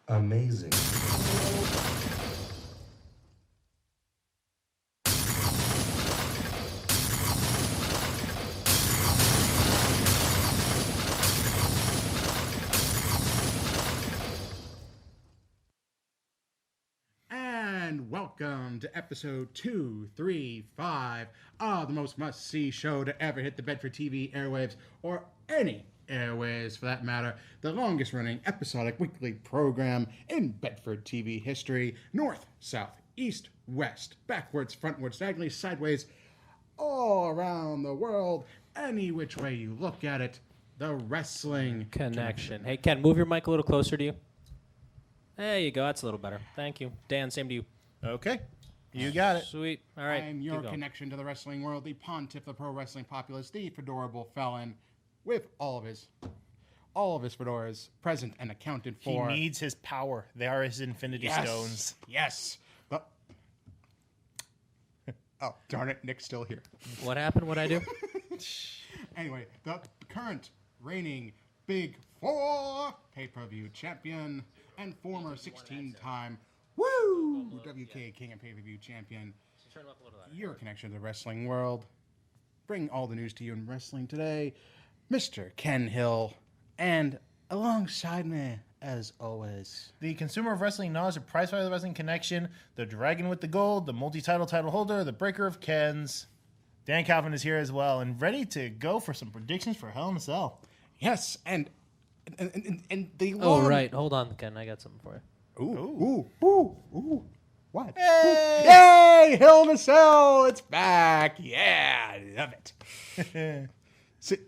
Amazing. And welcome to episode 235 of the most must-see show to ever hit the Bedford TV airwaves, or any airwaves for that matter, the longest-running episodic weekly program in Bedford TV history, north, south, east, west, backwards, frontwards, diagonally, sideways, all around the world, any which way you look at it, the Wrestling Connection. Hey, Ken, move your mic a little closer to you. There you go. That's a little better. Thank you. Dan, same to you. Okay. You got it. Sweet. All right. I'm your connection to the wrestling world, the pontiff, the pro wrestling populace, the fedorable felon, with all of his fedoras present and accounted for. He needs his power. They are his infinity stones. Yes. Oh, darn it. Nick's still here. What happened? What'd I do? Anyway, the current reigning Big Four pay-per-view champion and former 16-time WK King and pay-per-view champion, your connection to the wrestling world. Bring all the news to you in wrestling today, Mr. Ken Hill, and alongside me, as always, The consumer of wrestling knowledge, the prize fighter of the wrestling connection, the dragon with the gold, the multi-title title holder, the breaker of Kens. Dan Calvin is here as well and ready to go for some predictions for Hell in a Cell. yes, and the Oh, right. Hold on, Ken. I got something for you. Ooh. What? Hey! Yay! Hell in a Cell! It's back! Yeah, I love it.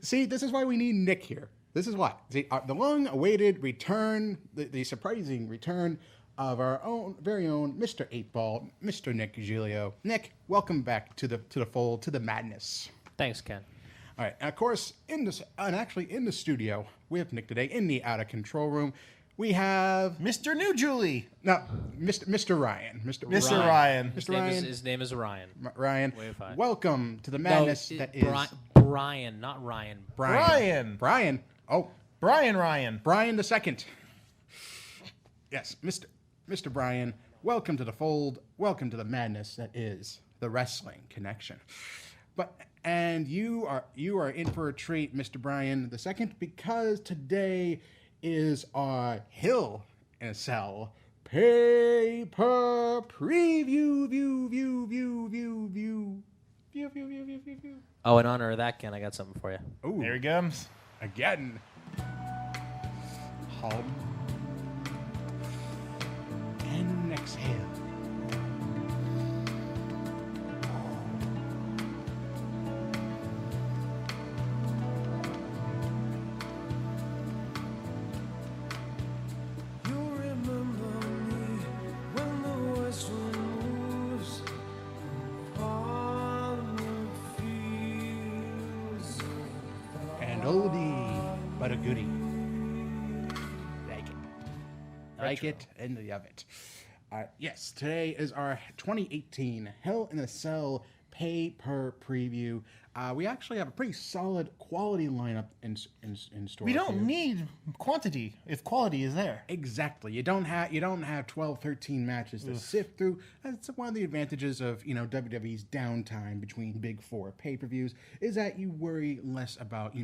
see, this is why we need Nick here. This is why. See, the long-awaited return, the surprising return of our own, very own Mr. 8-Ball, Mr. Nick Giglio. Nick, welcome back to the fold, to the madness. Thanks, Ken. All right, and of course, in the studio with Nick today, in the out-of-control room, we have Mr. New Julie. no, Mr. Ryan. Mr. Ryan. Mr. Ryan. His name is Ryan. Ryan, Way fine. welcome to the madness that is Brian, not Ryan. Brian. Oh, Bryan Ryan. Brian the second. Yes, Mr. Brian, welcome to the fold. Welcome to the madness that is the Wrestling Connection. And you are in for a treat, Mr. Brian the second, because today is our Hill in a Cell pay-per preview view. Oh, in honor of that, Ken, I got something for you. Ooh, There he comes. again. Hold. And exhale. And oldie, but a goodie. Like it. Like it and love it. Yes, today is our 2018 Hell in a Cell pay-per preview. We actually have a pretty solid quality lineup in store. We don't here. need quantity if quality is there. Exactly. You don't have 12, 13 matches to sift through. That's one of the advantages of, WWE's downtime between big four pay-per-views is that you worry less about,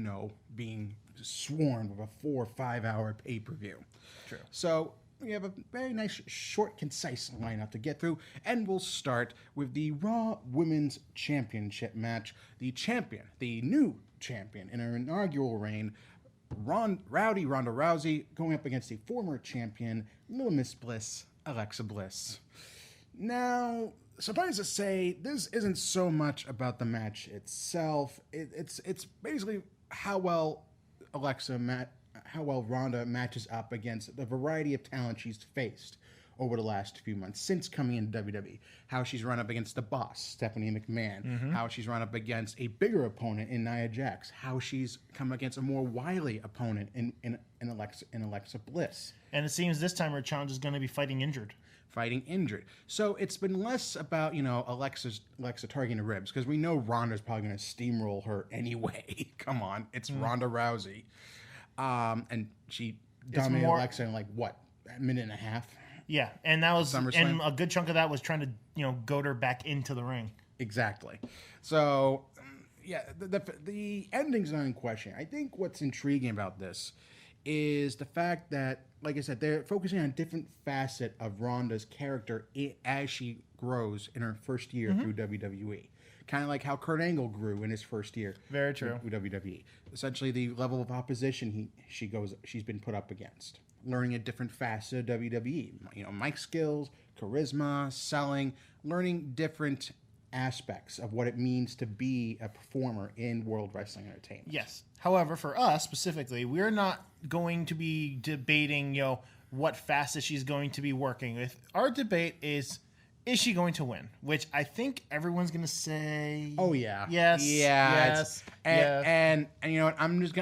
being swarmed with a 4 or 5 hour pay-per-view. True. So we have a very nice, short, concise lineup to get through, and we'll start with the Raw Women's Championship match. The champion, the new champion in her inaugural reign, Rowdy Ronda Rousey going up against the former champion, Little Miss Bliss, Alexa Bliss. Now, suffice to say, this isn't so much about the match itself. It's basically how well Ronda matches up against the variety of talent she's faced over the last few months since coming into WWE. How she's run up against the boss, Stephanie McMahon. How she's run up against a bigger opponent in Nia Jax. How she's come against a more wily opponent in Alexa Bliss. And it seems this time her challenge is going to be fighting injured. So it's been less about, Alexa targeting the ribs, because we know Ronda's probably going to steamroll her anyway. Come on, it's Ronda Rousey. And she dominated Alexa in a minute and a half. Yeah, and that was SummerSlam. and a good chunk of that was trying to goad her back into the ring. Exactly. So the ending's not in question. I think what's intriguing about this is the fact that, like I said, they're focusing on a different facet of Ronda's character as she grows in her first year through WWE. Kind of like how Kurt Angle grew in his first year. Very true. Through WWE. Essentially, the level of opposition she's been put up against. Learning a different facet of WWE. Mic skills, charisma, selling, learning different aspects of what it means to be a performer in World Wrestling Entertainment. Yes. However, for us specifically, we're not going to be debating, what facet she's going to be working with. Our debate is she going to win? Which I think everyone's going to say. Oh yeah. Yes. And you know what? I'm just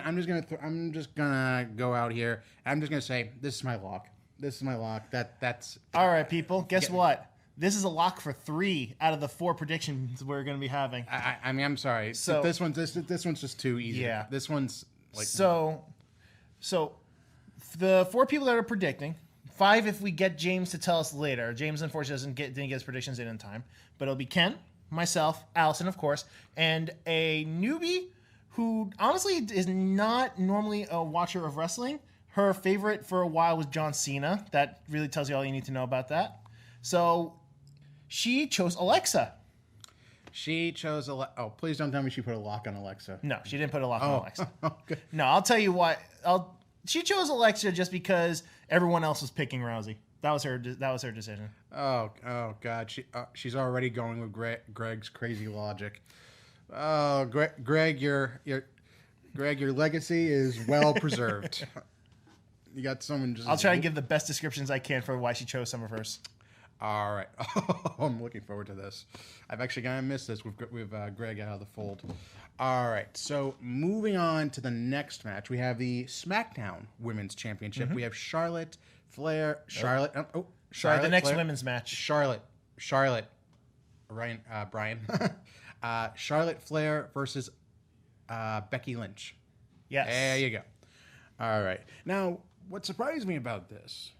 gonna go out here. I'm just gonna say this is my lock. That's all right, people. Guess what? This is a lock for 3 out of the 4 predictions we're going to be having. I mean, I'm sorry. So this one's just too easy. Yeah. This one's so the 4 people that are predicting. 5 if we get James to tell us later. James, unfortunately, didn't get his predictions in time. But it'll be Ken, myself, Allison, of course, and a newbie who honestly is not normally a watcher of wrestling. Her favorite for a while was John Cena. That really tells you all you need to know about that. So she chose Alexa. Oh, please don't tell me she put a lock on Alexa. No, she didn't put a lock on Alexa. Okay. No, I'll tell you why. She chose Alexa just because everyone else was picking Rousey. That was her decision. Oh God, she's already going with Greg's crazy logic. Oh, Greg, your legacy is well preserved. You got someone just. I'll try and give the best descriptions I can for why she chose some of hers. All right. I'm looking forward to this. I've actually kind of missed this with Greg out of the fold. All right. So moving on to the next match, we have the SmackDown Women's Championship. We have Charlotte Flair. Charlotte. Sorry, the next Flair, women's match. Charlotte. Brian. Charlotte Flair versus Becky Lynch. Yes. There you go. All right. Now, what surprised me about this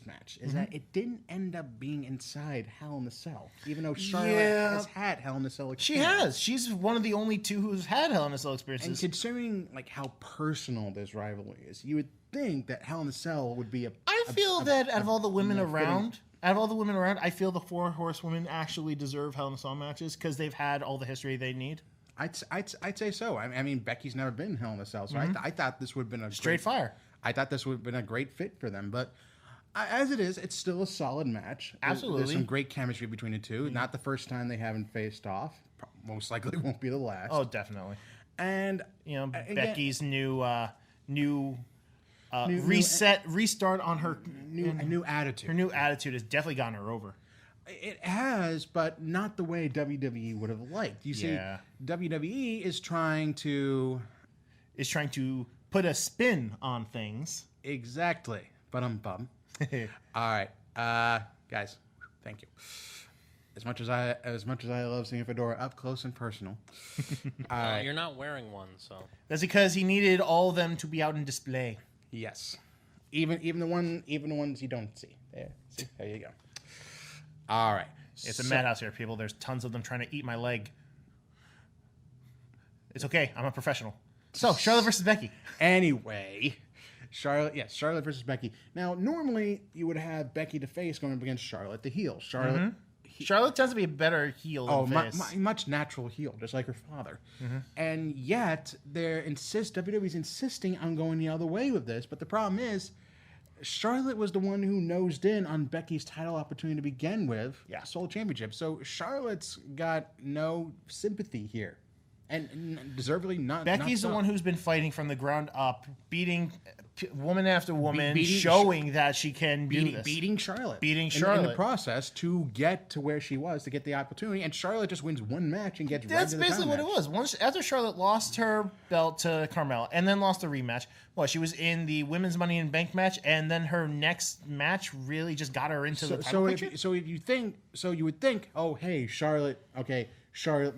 match is that it didn't end up being inside Hell in a Cell, even though Charlotte has had Hell in a Cell experience. She has. She's one of the only 2 who's had Hell in a Cell experiences. And considering how personal this rivalry is, you would think that Hell in a Cell would be I feel that out of all the women around, I feel the 4 horsewomen actually deserve Hell in a Cell matches because they've had all the history they need. I'd say so. I mean, Becky's never been in Hell in a Cell, so I thought this would have been a straight fire. I thought this would have been a great fit for them, but as it is, it's still a solid match. Absolutely. There's some great chemistry between the 2. Not the first time they haven't faced off. Most likely won't be the last. Oh, definitely. And Becky's restart on her new attitude. Her new attitude has definitely gotten her over. It has, but not the way WWE would have liked. You see, WWE is trying to put a spin on things. Exactly. But bum. All right, guys, thank you. As much as I love seeing Fedora up close and personal, you're not wearing one, so that's because he needed all of them to be out in display. Yes, even the ones you don't see. There you go. All right, it's a madhouse here, people. There's tons of them trying to eat my leg. It's okay. I'm a professional. So Charlotte versus Becky. Anyway. Charlotte versus Becky. Now, normally you would have Becky the face going up against Charlotte the heel. Charlotte Charlotte tends to be a better heel than face. much natural heel, just like her father. And yet, WWE's insisting on going the other way with this. But the problem is, Charlotte was the one who nosed in on Becky's title opportunity to begin with, Soul Championship. So Charlotte's got no sympathy here, and deservedly not. Becky's not the one who's been fighting from the ground up, beating woman after woman, beating showing that she can do this. Beating Charlotte. Beating in Charlotte. the process to get to where she was, to get the opportunity. And Charlotte just wins one match and gets right That's to the basically what title it match. was. After Charlotte lost her belt to Carmella and then lost the rematch, she was in the Women's Money in Bank match, and then her next match really just got her into the title picture? You would think, oh, hey, Charlotte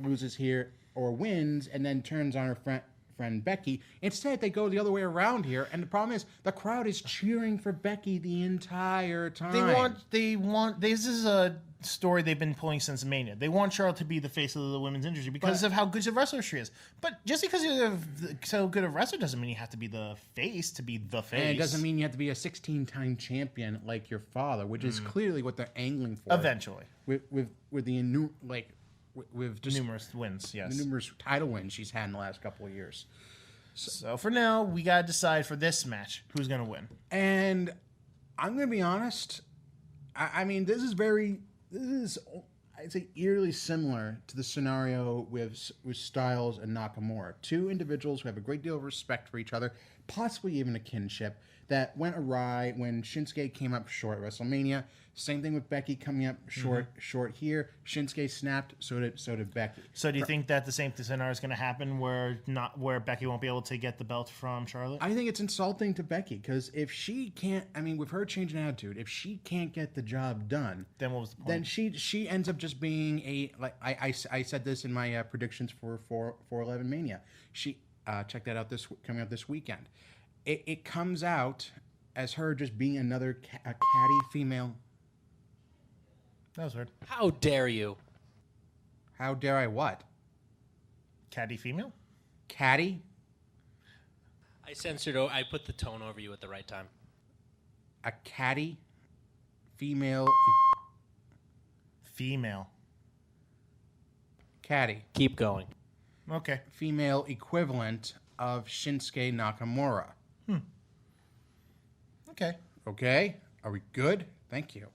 loses here or wins and then turns on her friend Becky. Instead, they go the other way around here, and the problem is the crowd is cheering for Becky the entire time. They want. This is a story they've been pulling since Mania. They want Charlotte to be the face of the women's industry because of how good of a wrestler she is. But just because you're so good a wrestler doesn't mean you have to be the face to be the face. And it doesn't mean you have to be a 16-time champion like your father, which is clearly what they're angling for. Eventually, with the with just numerous wins, yes. The numerous title wins she's had in the last couple of years. So for now, we got to decide for this match who's going to win. And I'm going to be honest. I mean, this is I'd say eerily similar to the scenario with Styles and Nakamura. Two individuals who have a great deal of respect for each other, possibly even a kinship, that went awry when Shinsuke came up short at WrestleMania. Same thing with Becky coming up short here. Shinsuke snapped, so did Becky. So do you think that the same scenario is going to happen where Becky won't be able to get the belt from Charlotte? I think it's insulting to Becky because if she can't, with her change in attitude, if she can't get the job done, then what was the point? Then she ends up just being I said this in my predictions for 411 Mania. She check that out coming out this weekend. It comes out as her just being another catty female. That was weird. How dare you? How dare I what? Catty female? Catty? I censored. I put the tone over you at the right time. A catty female. Female. Catty. Keep going. Okay. Female equivalent of Shinsuke Nakamura. Okay. Are we good? Thank you.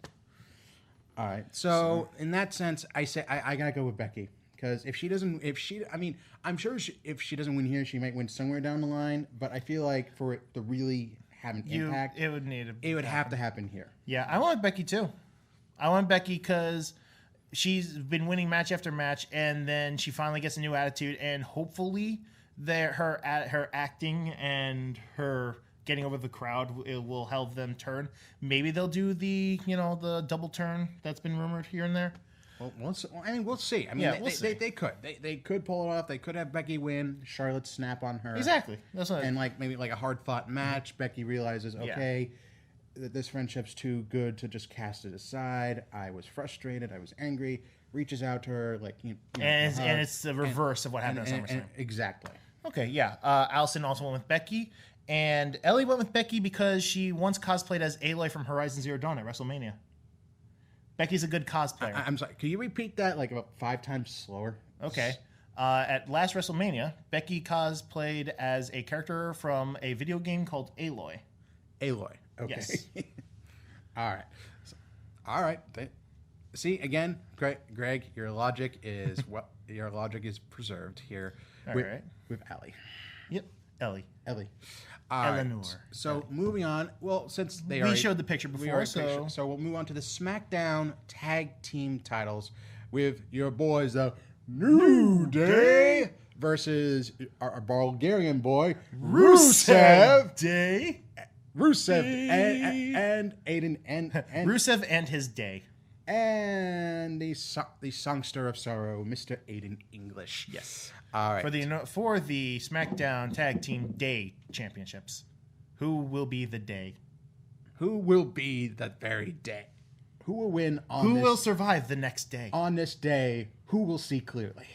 All right. So in that sense, I say I gotta go with Becky because I'm sure if she doesn't win here, she might win somewhere down the line. But I feel like for it to really have an impact, it would have to happen here. Yeah, I want Becky too. I want Becky because she's been winning match after match, and then she finally gets a new attitude, and hopefully, her acting and her getting over the crowd, it will help them turn. Maybe they'll do the double turn that's been rumored here and there. Well, we'll see. We'll see. They could. They could pull it off. They could have Becky win. Charlotte snap on her. Exactly. That's what. And maybe a hard fought match. Becky realizes, okay, that this friendship's too good to just cast it aside. I was frustrated. I was angry. Reaches out to her and it's the reverse of what happened at SummerSlam. Exactly. Okay. Yeah. Allison also went with Becky. And Ellie went with Becky because she once cosplayed as Aloy from Horizon Zero Dawn at WrestleMania. Becky's a good cosplayer. I'm sorry. Can you repeat that about 5 times slower? Okay. At last WrestleMania, Becky cosplayed as a character from a video game called Aloy. Aloy. Okay. Yes. All right. See, again, Greg, your logic is preserved here with Ellie. Yep. Ellie. All Eleanor. Right. So moving on. Well, since we showed the picture before, so we'll move on to the SmackDown Tag Team titles with your boys, the New Day versus our Bulgarian boy Rusev Day. Rusev and Aiden and Rusev and his day. And the songster of sorrow, Mr. Aiden English. Yes. All right. For the SmackDown Tag Team Day Championships, who will be the day? Who will be that very day? Who will win on Who this? will survive the next day? On this day, who will see clearly?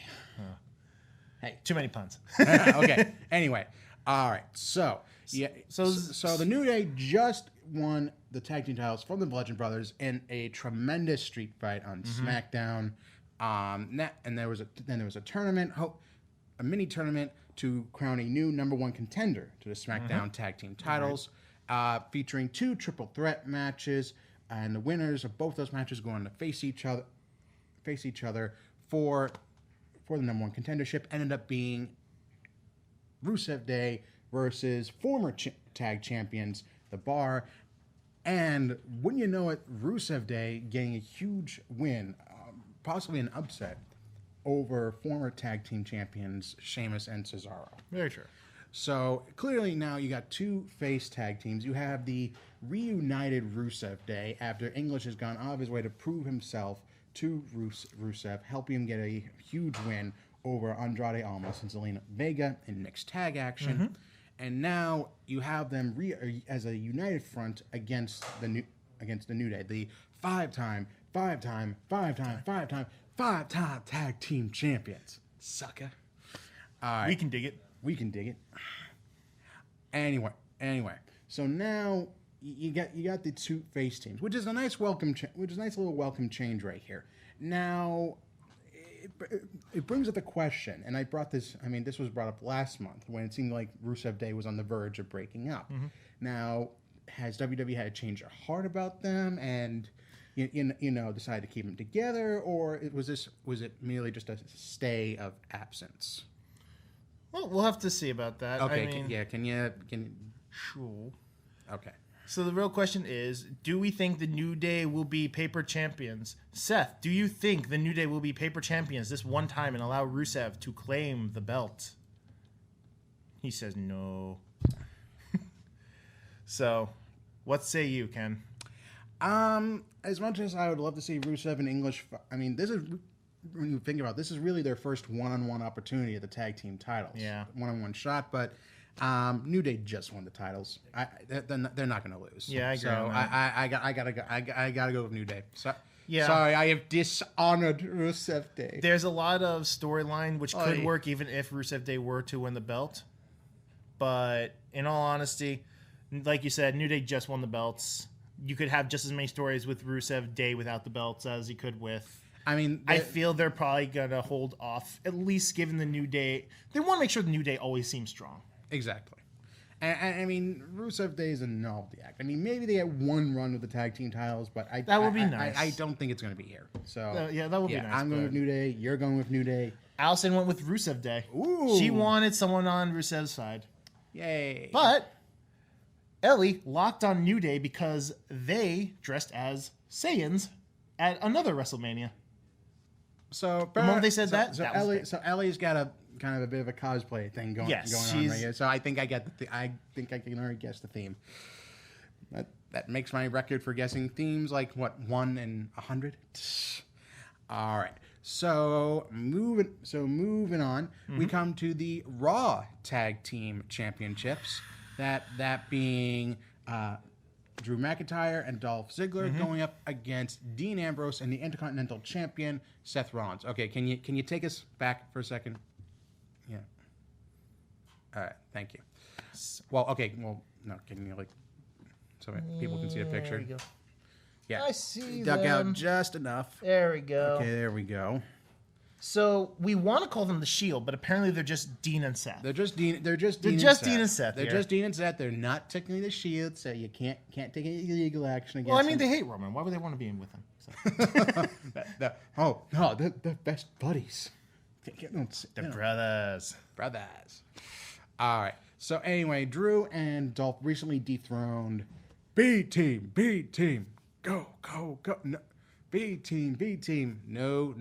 Hey, too many puns. Okay. Anyway. All right. So Yeah. So- So the New Day just won the tag team titles from the Bludgeon Brothers in a tremendous street fight on SmackDown. And there was a tournament, a mini tournament to crown a new number one contender to the SmackDown tag team titles, featuring 2 triple threat matches, and the winners of both those matches go on to face each other for the number one contendership. Ended up being Rusev Day versus former tag champions, The Bar. And wouldn't you know it, Rusev Day getting a huge win, possibly an upset, over former tag team champions Sheamus and Cesaro. Very true. So clearly now you got 2 face tag teams. You have the reunited Rusev Day after English has gone out of his way to prove himself to Rusev, helping him get a huge win over Andrade Almas and Zelina Vega in mixed tag action. And now you have them as a united front against the New Day, the five-time tag team champions. Sucker. All right. We can dig it. We can dig it. Anyway. So now you got the 2 face teams, which is a nice little welcome change right here. Now it brings up the question, and I brought this. I mean, this was brought up last month when it seemed like Rusev Day was on the verge of breaking up. Now, has WWE had a change of heart about them and decided to keep them together, or was it merely just a stay of absence? Well, we'll have to see about that. Okay, I mean, can you? Sure. Okay. So the real question is, do we think the New Day will be paper champions? Seth, do you think the New Day will be paper champions this one time and allow Rusev to claim the belt? He says no. So, what say you, Ken? As much as I would love to see Rusev and English, I mean, this is, when you think about it, this is really their first one-on-one opportunity at the tag team titles. Yeah. One-on-one shot, but New Day just won the titles. They're not going to lose. Yeah, I agree. So on that. I gotta go with New Day. So, Yeah. Sorry, I have dishonored Rusev Day. There's a lot of storyline which could Oy. work even if Rusev Day were to win the belt. But in all honesty, like you said, New Day just won the belts. You could have just as many stories with Rusev Day without the belts as you could with. I mean, I feel they're probably going to hold off, at least given the New Day. They want to make sure the New Day always seems strong. exactly. And I mean, Rusev Day is a novelty act. I mean, maybe they get one run with the tag team titles, but That would be nice. I don't think it's going to be here. So Yeah, that would be nice, I'm going but- with New Day. You're going with New Day. Allison went with Rusev Day. Ooh. She wanted someone on Rusev's side. Yay! But Ellie locked on New Day because they dressed as Saiyans at another WrestleMania. So The moment they said that was Ellie, big. so Ellie's got a kind of a bit of a cosplay thing going Yes, on right here. So I think I get I think I can already guess the theme. That makes my record for guessing themes like what, 1 in 100. All right. So moving on, we come to the Raw Tag Team Championships. That being Drew McIntyre and Dolph Ziggler going up against Dean Ambrose and the Intercontinental Champion Seth Rollins. Okay, can you take us back for a second? Yeah. All right, thank you. Well, okay, well, no, can you so people can see the picture? There we go. Yeah, I see duck them. out just enough. There we go. Okay, there we go. So we want to call them the Shield, but apparently they're just Dean and Seth. They're just Dean. They're just They're Dean. just and Dean and Seth. Seth They're here. just Dean and Seth. They're not technically the Shield, so you can't take any legal action against. Well, I mean, them. they hate Roman. Why would they want to be in with him? So. They're best buddies. The brothers. Brothers. All right. So anyway, Drew and Dolph recently dethroned B Team. B Team. Go. No. B Team. No.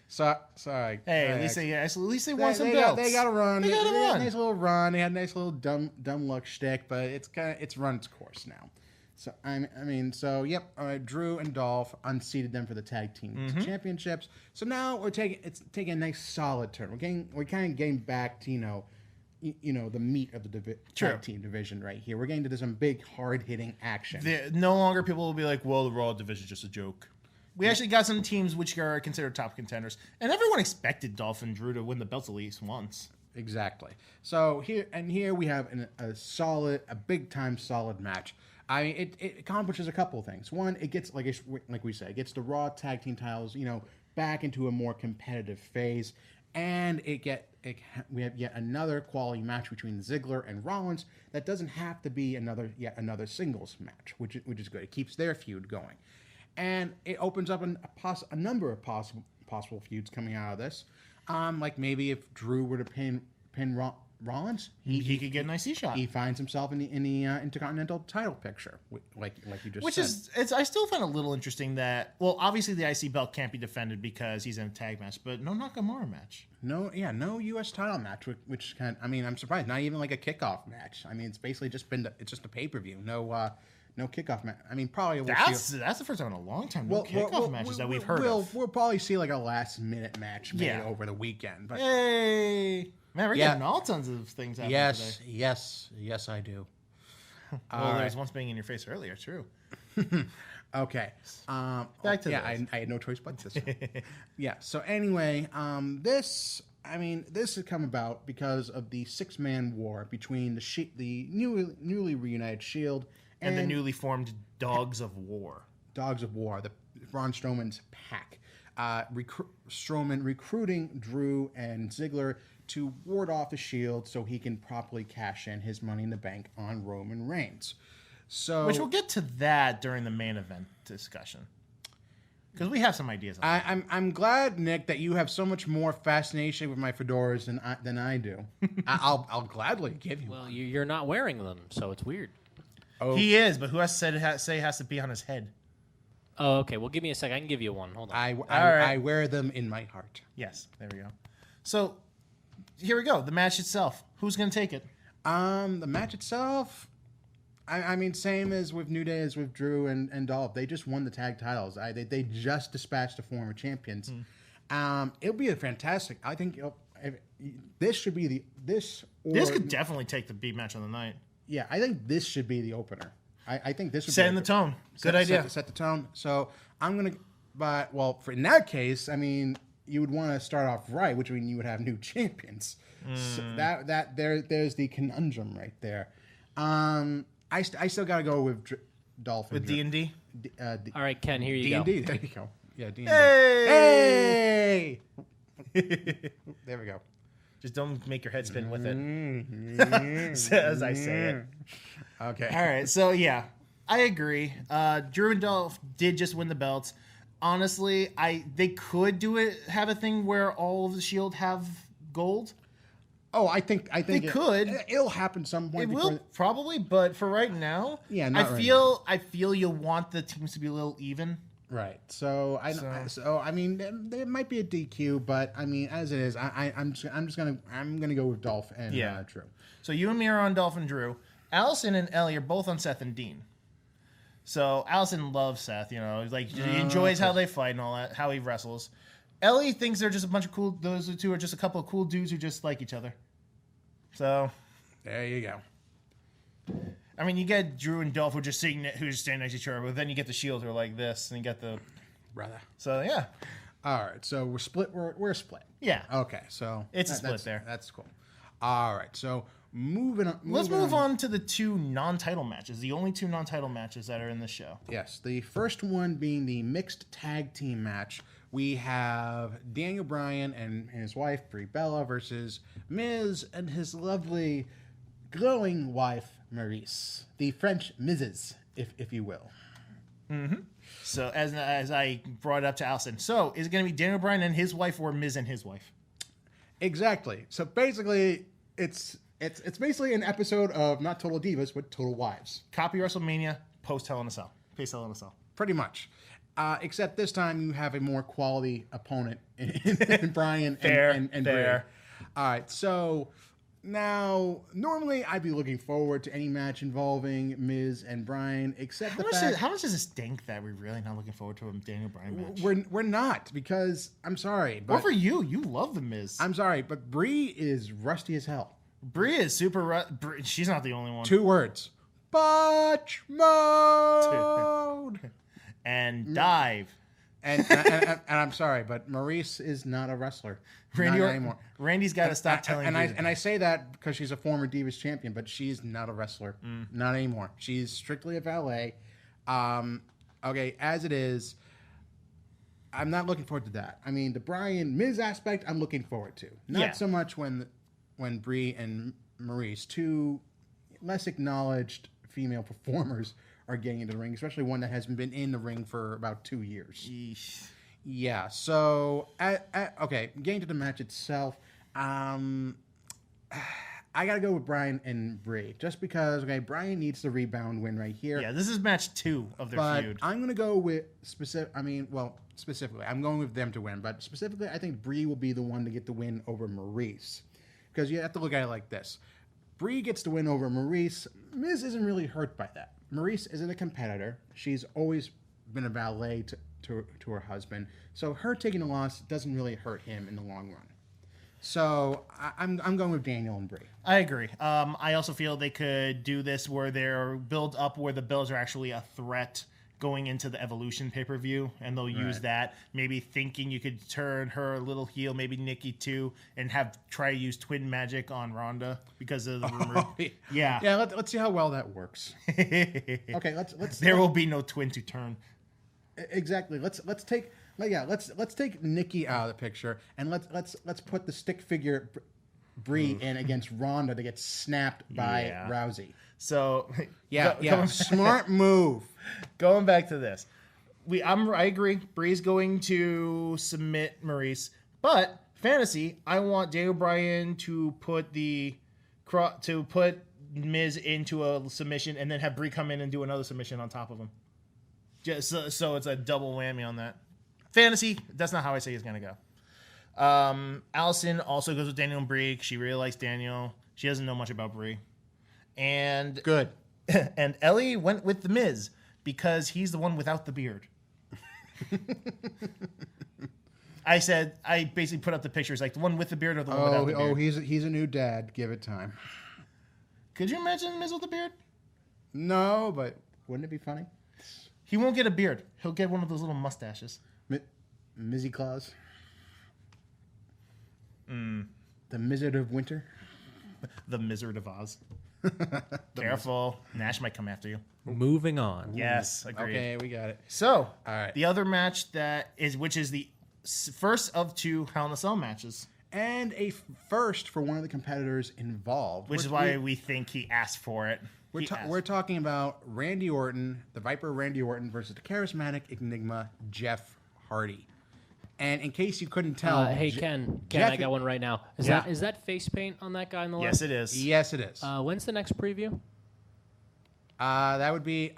Sorry. Hey, at least they won some belts. They got a run. They got a had run. a nice little run. They had a nice little dumb luck shtick, but it's run its course now. So yep. All right, Drew and Dolph unseated them for the tag team championships. So now we're taking a nice solid turn. We're kind of getting back to the meat of the tag team division right here. We're getting to some big hard hitting action. No longer people will be like, well, the Raw division is just a joke. We actually got some teams which are considered top contenders, and everyone expected Dolph and Drew to win the belts at least once. Exactly. So here we have a big time solid match. I mean, it accomplishes a couple of things. One, it gets like we said, it gets the Raw tag team titles, back into a more competitive phase, and we have yet another quality match between Ziggler and Rollins that doesn't have to be yet another singles match, which is good. It keeps their feud going, and it opens up a number of possible feuds coming out of this. Like maybe if Drew were to pin Rollins, he could get an IC shot. He finds himself in the Intercontinental title picture, like you just Which said. I still find a little interesting that, well, obviously the IC belt can't be defended because he's in a tag match, but no Nakamura match. No U.S. title match, which I'm surprised. Not even like a kickoff match. I mean, it's basically just it's just a pay-per-view. No kickoff match. I mean, probably that's the first time in a long time. Kickoff matches that we've heard of. We'll probably see like a last-minute match made over the weekend. But hey, man, we're getting all tons of things happening today. Yes, I do. Well, there was once being in your face earlier. True. Okay. Back to I had no choice but this. Yeah. So anyway, this has come about because of the 6-man war between the newly reunited Shield and the newly formed Dogs of War. Dogs of War, the Braun Strowman's pack. Strowman recruiting Drew and Ziggler to ward off the Shield so he can properly cash in his Money in the Bank on Roman Reigns. So, which we'll get to that during the main event discussion, because we have some ideas on that. I'm glad, Nick, that you have so much more fascination with my fedoras than I do. I'll gladly give you. Well, you're not wearing them, so it's weird. Oh. He is, but who has said it has to be on his head? Oh, okay. Well, give me a sec. I can give you one. Hold on. I wear them in my heart. Yes, there we go. So here we go. The match itself. Who's going to take it? The match itself. I mean, same as with New Day as with Drew and Dolph. They just won the tag titles. They just dispatched the former champions. It'll be a fantastic. I think this should be this could definitely take the beat match of the night. Yeah, I think this should be the opener. I think this would setting the tone. Good idea. Set the tone. So I'm gonna. But in that case, I mean, you would want to start off right, which would mean you would have new champions. So there's the conundrum right there. I still gotta go with Dolphin. With D&D? All right, Ken, here you go. D&D, there you go. Yeah, D&D. Hey! There we go. Just don't make your head spin with it. As I say it. Okay. All right, so yeah, I agree. Drew and Dolph did just win the belts. Honestly, they could have a thing where all of the Shield have gold. Oh, I think they could. It'll happen some point. It will probably, but for right now, I feel you'll want the teams to be a little even. Right. So I mean, there might be a DQ, but I mean, as it is, I'm gonna go with Dolph and Drew. So you and me are on Dolph and Drew. Allison and Ellie are both on Seth and Dean. So Allison loves Seth. He enjoys how they fight and all that, how he wrestles. Ellie thinks they're just a bunch of cool. Those two are just a couple of cool dudes who just like each other. So there you go. I mean, you get Drew and Dolph who's standing next to each other, but then you get the Shield who are like this, and you get the brother. So yeah. All right. So we're split. We're split. Yeah. Okay. So it's a split there. That's cool. All right. So moving on. Let's move on to the two non-title matches. The only two non-title matches that are in this show. Yes. The first one being the mixed tag team match. We have Daniel Bryan and his wife Brie Bella versus Miz and his lovely, glowing wife Maryse, the French Mrs., if you will. Mm-hmm. So as I brought it up to Allison, so is it going to be Daniel Bryan and his wife or Miz and his wife? Exactly. So basically, it's basically an episode of not Total Divas, but Total Wives. Copy WrestleMania, post Hell in a Cell, face Hell in a Cell. Pretty much. Except this time you have a more quality opponent in Bryan and Brie. All right, so now normally I'd be looking forward to any match involving Miz and Bryan, except how much does it stink that we're really not looking forward to a Daniel Bryan match? We're not, because I'm sorry, but what for you love the Miz. I'm sorry, but Brie is rusty as hell. Brie is super. She's not the only one. 2 words: botch mode. And dive and I'm sorry, but Maurice is not a wrestler. Not anymore. Randy's got to stop telling you. And I say that because she's a former Divas champion, but she's not a wrestler. Not anymore. She's strictly a valet. Okay, as it is, I'm not looking forward to that. I mean, the Bryan Miz aspect, I'm looking forward to. Not so much when Brie and Maurice, two less acknowledged female performers, are getting into the ring, especially one that hasn't been in the ring for about 2 years. Yeesh. Yeah, so, okay, getting to the match itself, I got to go with Bryan and Brie, just because, okay, Bryan needs the rebound win right here. Yeah, this is match 2 of their feud. I'm going to go with specifically, I'm going with them to win, but specifically, I think Brie will be the one to get the win over Maurice, because you have to look at it like this. Brie gets the win over Maurice. Miz isn't really hurt by that. Maurice isn't a competitor. She's always been a valet to her husband. So her taking a loss doesn't really hurt him in the long run. So I'm going with Daniel and Brie. I agree. I also feel they could do this where they're build up where the Bills are actually a threat going into the Evolution pay-per-view, and they'll use that, maybe thinking you could turn her a little heel, maybe Nikki too, and try to use twin magic on Ronda because of the rumor. Yeah. Let's see how well that works. Okay, let's. There will be no twin to turn. Exactly. Let's take Nikki out of the picture, and let's put the stick figure Brie in against Ronda to get snapped by Rousey. So smart move. Going back to this, I agree. Brie's going to submit Maurice, but fantasy, I want Daniel Bryan to put Miz into a submission, and then have Brie come in and do another submission on top of him. Just so it's a double whammy on that. Fantasy, that's not how I say it's gonna go. Allison also goes with Daniel and Brie. She really likes Daniel. She doesn't know much about Brie. And good. And Ellie went with the Miz because he's the one without the beard. I basically put up the pictures, like the one with the beard or the one without the beard. Oh, he's a new dad. Give it time. Could you imagine Miz with a beard? No, but wouldn't it be funny? He won't get a beard. He'll get one of those little mustaches. Mizzy Claus. The Mizzard of Winter. The Mizzard of Oz. Careful. Nash might come after you. Moving on. Yes, agreed. Okay, we got it. So, all right. The other match which is the first of 2 Hell in a Cell matches. And a first for one of the competitors involved. Which is why we think he asked for it. We're talking about Randy Orton, the Viper Randy Orton, versus the charismatic Enigma Jeff Hardy. And in case you couldn't tell, hey Ken, I got one right now. Is that face paint on that guy on the left? Yes, it is. Yes, it is. When's the next preview? That would be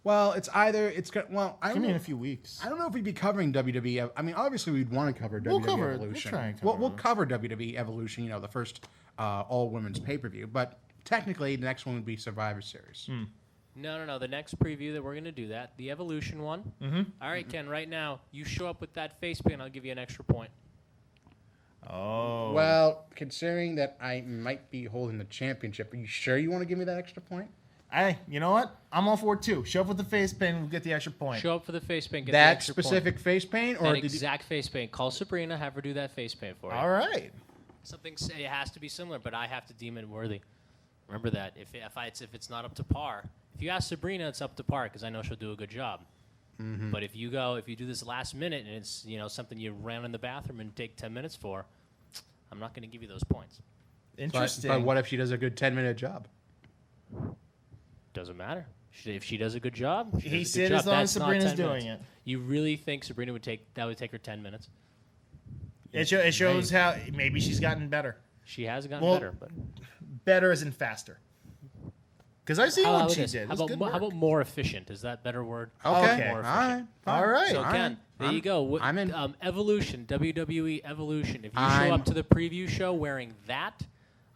Well, it's either I mean in a few weeks. I don't know if we'd be covering WWE. I mean, obviously we'd want to cover WWE Evolution. We'll cover WWE Evolution. The first all women's pay-per-view, but technically the next one would be Survivor Series. No. The next preview that we're going to do the Evolution one. Mm-hmm. All right, Ken. Right now, you show up with that face paint, I'll give you an extra point. Oh. Well, considering that I might be holding the championship, are you sure you want to give me that extra point? You know what? I'm all for it too. Show up with the face paint, we'll get the extra point. Show up for the face paint, get that the extra specific point. Face paint, or that exact face paint. Call Sabrina, have her do that face paint for you. All right. It has to be similar, but I have to deem it worthy. Remember that if it's not up to par, if you ask Sabrina, it's up to par because I know she'll do a good job. Mm-hmm. But if you do this last minute and it's something you ran in the bathroom and take 10 minutes for, I'm not going to give you those points. Interesting. But what if she does a good 10-minute job? Doesn't matter. If she does a good job, he said as long as Sabrina's doing it. You really think Sabrina would take her 10 minutes? It shows how maybe she's gotten better. She has gotten better, but better as in faster. Because I see what she did. How about more efficient? Is that a better word? Okay. More efficient. All right. So Ken, there you go. I'm in. Evolution, WWE Evolution. If you show up to the preview show wearing that,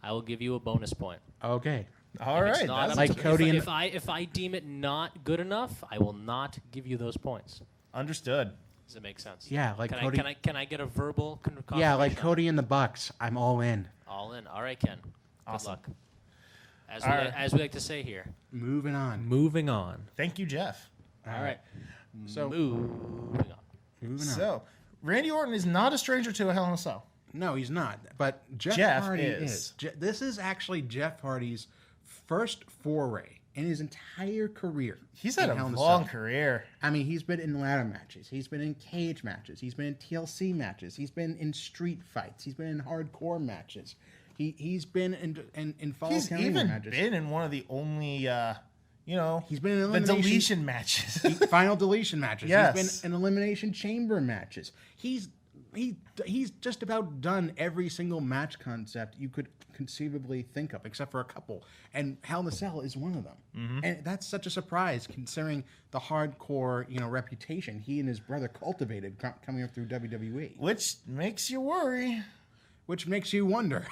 I will give you a bonus point. Okay. All right. That's like Cody. If I deem it not good enough, I will not give you those points. Understood. Does it make sense? Yeah, like Cody. Can I get a verbal confirmation? Yeah, like Cody and the Bucks. I'm all in. All in. All right, Ken. Awesome. Good luck. As we like to say here. Moving on. Moving on. Thank you, Jeff. All right. So moving on. Moving on. So, Randy Orton is not a stranger to a Hell in a Cell. No, he's not. But Jeff Hardy is. This is actually Jeff Hardy's first foray in his entire career. He's had a long career. I mean, he's been in ladder matches. He's been in cage matches. He's been in TLC matches. He's been in street fights. He's been in hardcore matches. He's been in Fall County matches. He's even been in one of the only, he's been in the deletion matches. Final deletion matches. Yes. He's been in elimination chamber matches. He's just about done every single match concept you could conceivably think of, except for a couple. And Hell in a Cell is one of them. Mm-hmm. And that's such a surprise, considering the hardcore, reputation he and his brother cultivated coming up through WWE. Which makes you worry. Which makes you wonder.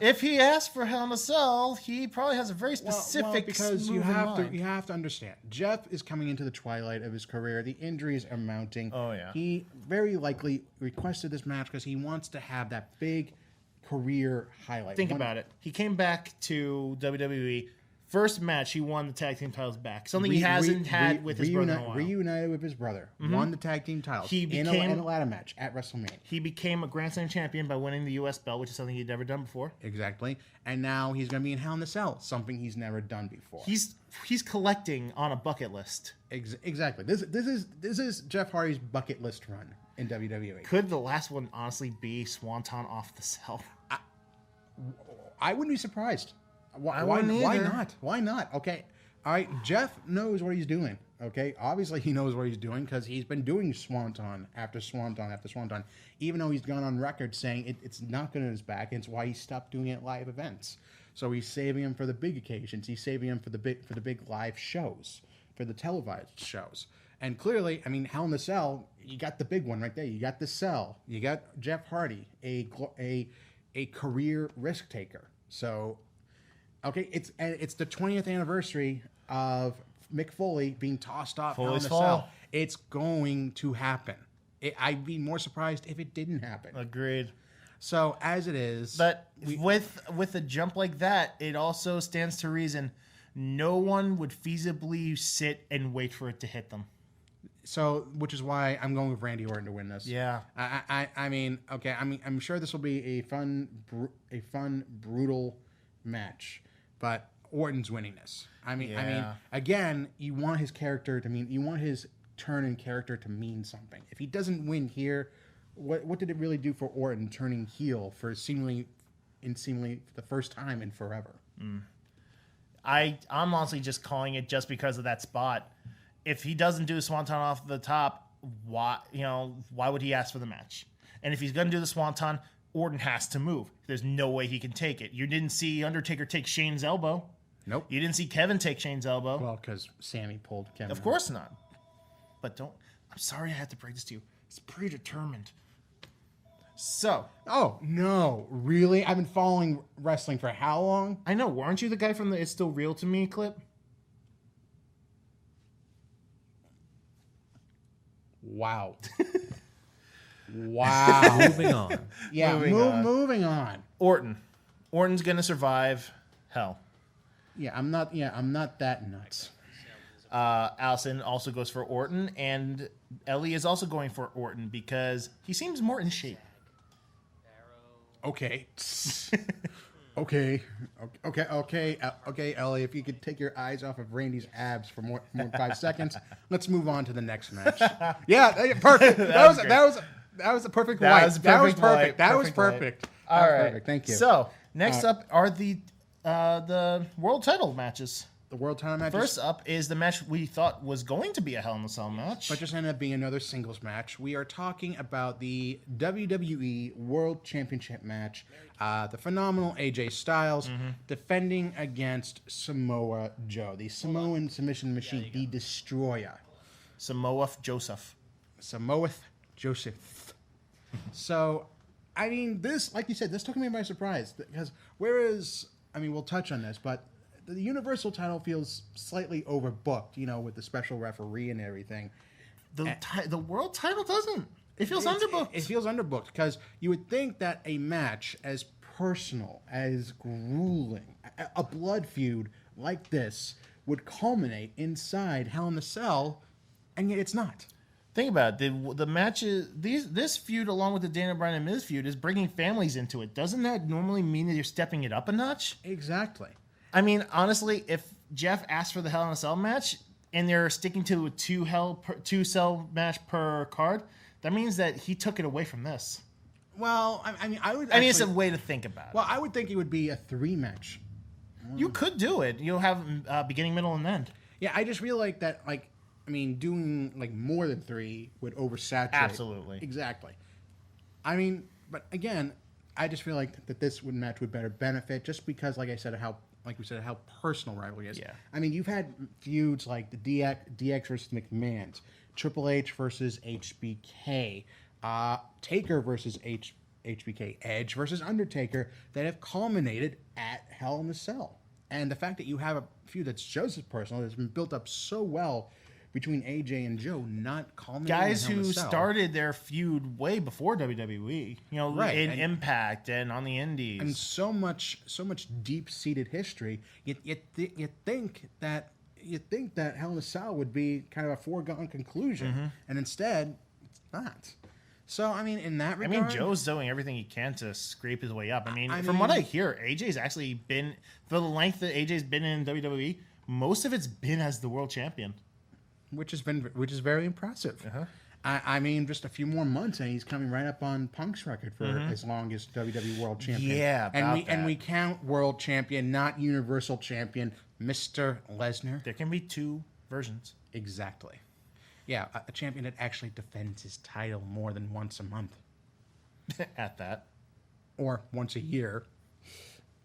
If he asked for Hell in a Cell, he probably has a very specific because you have to understand. Jeff is coming into the twilight of his career. The injuries are mounting. Oh yeah. He very likely requested this match because he wants to have that big career highlight. Think about it. He came back to WWE. First match, he won the tag team titles back. Something he hasn't had with his brother in a while. Reunited with his brother. Mm-hmm. Won the tag team titles in a ladder match at WrestleMania. He became a Grand Slam champion by winning the U.S. belt, which is something he'd never done before. Exactly. And now he's going to be in Hell in a Cell, something he's never done before. He's collecting on a bucket list. Exactly. This is Jeff Hardy's bucket list run in WWE. Could the last one honestly be Swanton off the cell? I wouldn't be surprised. Why not? Why not? Okay. All right. Jeff knows what he's doing. Okay. Obviously, he knows what he's doing because he's been doing Swanton after Swanton after Swanton, even though he's gone on record saying it's not good in his back. And it's why he stopped doing it at live events. So he's saving him for the big occasions. He's saving him for the big live shows, for the televised shows. And clearly, I mean, Hell in a Cell, you got the big one right there. You got the Cell. You got Jeff Hardy, a career risk taker. So. Okay, it's the 20th anniversary of Mick Foley being tossed off Hell in a Cell. It's going to happen. I'd be more surprised if it didn't happen. Agreed. So as it is, but with a jump like that, it also stands to reason no one would feasibly sit and wait for it to hit them. So, which is why I'm going with Randy Orton to win this. Yeah. I'm sure this will be a fun, brutal match. But Orton's winning this. I mean, again, you want his character to mean. You want his turn in character to mean something. If he doesn't win here, what did it really do for Orton turning heel for seemingly the first time in forever? Mm. I'm honestly just calling it just because of that spot. If he doesn't do a Swanton off the top, why would he ask for the match? And if he's going to do the Swanton, Orton has to move. There's no way he can take it. You didn't see Undertaker take Shane's elbow. Nope. You didn't see Kevin take Shane's elbow. Well, because Sammy pulled Kevin. Of course not. But I'm sorry I had to break this to you. It's predetermined. So. Oh, no. Really? I've been following wrestling for how long? I know. Aren't you the guy from the It's Still Real to Me clip? Wow. Wow. Moving on. Yeah, moving on. Orton's gonna survive hell. Yeah, I'm not that nuts. Allison also goes for Orton, and Ellie is also going for Orton because he seems more in shape. Okay. Okay, Ellie, if you could take your eyes off of Randy's abs for more than 5 seconds, let's move on to the next match. Yeah, perfect. That was a perfect That wipe. was That was perfect. perfect. That was perfect. All right. Perfect. Thank you. So, next up are the world title matches. The world title match. First up is the match we thought was going to be a Hell in a Cell match. But just ended up being another singles match. We are talking about the WWE World Championship match. The phenomenal AJ Styles defending against Samoa Joe, the Samoan submission machine, the Destroyer. Samoa Joseph. So, I mean, this, like you said, this took me by surprise. Because we'll touch on this, but the Universal title feels slightly overbooked, with the special referee and everything. The world title doesn't. It feels underbooked. It feels underbooked because you would think that a match as personal, as grueling, a blood feud like this would culminate inside Hell in a Cell, and yet it's not. Think about it. The matches, this feud, along with the Daniel Bryan and Miz feud, is bringing families into it. Doesn't that normally mean that you're stepping it up a notch? Exactly. I mean, honestly, if Jeff asked for the Hell in a Cell match and they're sticking to a two cell match per card, that means that he took it away from this. Well, I mean, It's a way to think about it. Well, I would think it would be a 3-match. You could do it. You'll have beginning, middle, and end. Yeah, I just feel like that, doing more than 3 would oversaturate. Absolutely. Exactly. I mean, but again, I just feel like that this match would better benefit just because, like we said, how personal rivalry is. Yeah. I mean, you've had feuds like the DX versus McMahon's, Triple H versus HBK, Taker versus HBK, Edge versus Undertaker that have culminated at Hell in a Cell. And the fact that you have a feud that's just as personal, that's been built up so well between AJ and Joe, not culminating guys in Hell in who a Cell. started their feud way before WWE, Right, in and- Impact and on the Indies. And so much deep-seated history. You think that Hell in a Cell would be kind of a foregone conclusion, and instead, it's not. So I mean, in that regard, Joe's doing everything he can to scrape his way up. I From what mean- I hear, AJ's actually been, for the length that AJ's been in WWE, most of it's been as the world champion. which is very impressive. Uh-huh. I mean, just a few more months, and he's coming right up on Punk's record for as long as WWE World Champion. Yeah, and we count World Champion, not Universal Champion, Mr. Lesnar. There can be 2 versions. Exactly. Yeah, a champion that actually defends his title more than once a month At that. or once a year.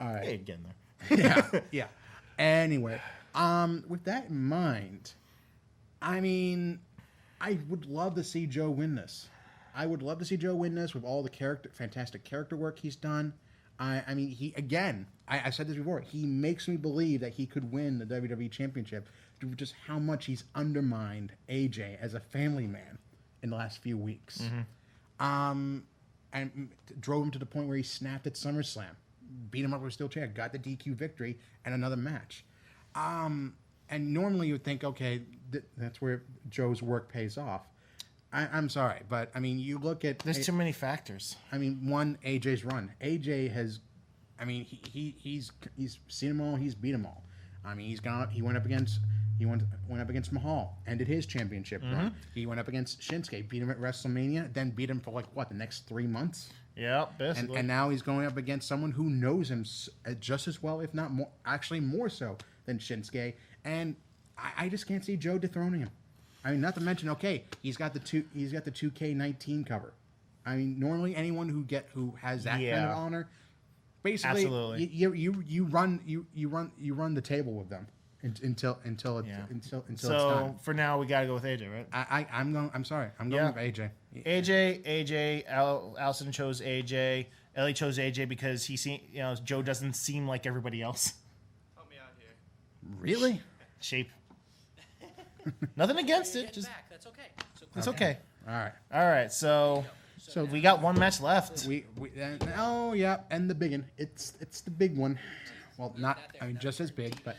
All right. Hey, getting there. Yeah. Anyway, with that in mind, I mean, I would love to see Joe win this. I would love to see Joe win this with all the fantastic character work he's done. I mean, I said this before, he makes me believe that he could win the WWE Championship due to just how much he's undermined AJ as a family man in the last few weeks. And drove him to the point where he snapped at SummerSlam, beat him up with a steel chair, got the DQ victory, and another match. And normally you would think, okay, that's where Joe's work pays off. I'm sorry, but I mean, you look at There's too many factors. I mean, one, AJ's run. AJ has, I mean, he's seen them all. He's beat them all. I mean, he went up against Mahal, ended his championship run. He went up against Shinsuke, beat him at WrestleMania, then beat him for the next 3 months. Yeah, basically. And now he's going up against someone who knows him just as well, if not more, actually more so than Shinsuke. And I just can't see Joe dethroning him. I mean, not to mention, okay, he's got the 2K19 cover. I mean, normally anyone who has that kind of honor, basically, Absolutely. you run the table with them until it's done. For now, we gotta go with AJ, right? I'm sorry, I'm going with AJ. Allison chose AJ. Ellie chose AJ because Joe doesn't seem like everybody else. Help me out here. Really? Shape. Nothing against it. Just back. That's okay. it's okay. All Right. So we got 1 match left. And the big one. It's the big one. Well, just as big, but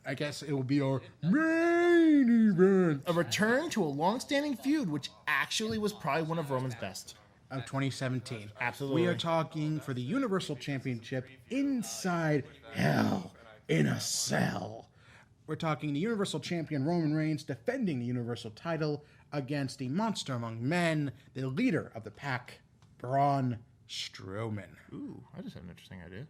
I guess it will be our main event A return to a long-standing feud, which actually was probably one of Roman's best. of 2017. Absolutely. We are talking for the Universal Championship inside Hell in a Cell. We're talking the Universal Champion Roman Reigns defending the Universal title against the monster among men, the leader of the pack, Braun Strowman. Ooh, I just had an interesting idea.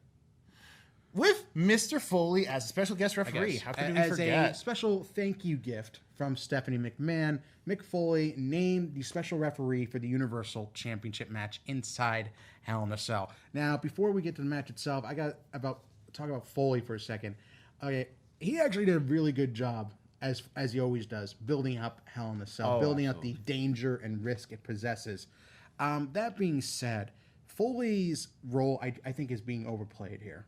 With Mr. Foley as a special guest referee. How could we As forget? a special thank you gift from Stephanie McMahon, Mick Foley named the special referee for the Universal Championship match inside Hell in a Cell. Now, before we get to the match itself, I got talk about Foley for a second. Okay, he actually did a really good job, as he always does, building up Hell in a Cell, building up the danger and risk it possesses. That being said, Foley's role, I think, is being overplayed here.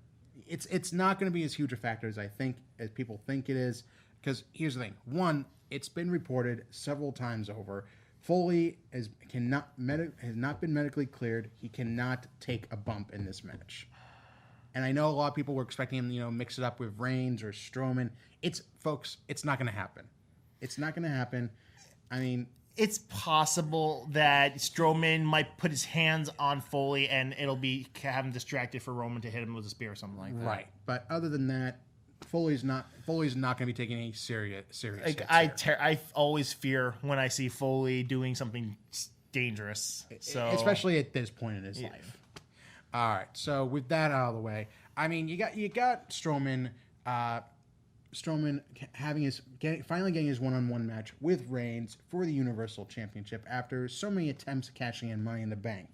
It's not going to be as huge a factor as people think it is, because here's the thing. One, it's been reported several times over. Foley has not been medically cleared. He cannot take a bump in this match. And I know a lot of people were expecting him, mix it up with Reigns or Strowman. It's not going to happen. It's not going to happen. I mean, it's possible that Strowman might put his hands on Foley and it'll be have him distracted for Roman to hit him with a spear or something like that. right. But other than that, Foley's not going to be taking any serious Like, hits here. I always fear when I see Foley doing something dangerous. So especially at this point in his life. All right. So with that out of the way, I mean, you got Strowman. Strowman finally getting his one-on-one match with Reigns for the Universal Championship after so many attempts at cashing in Money in the Bank.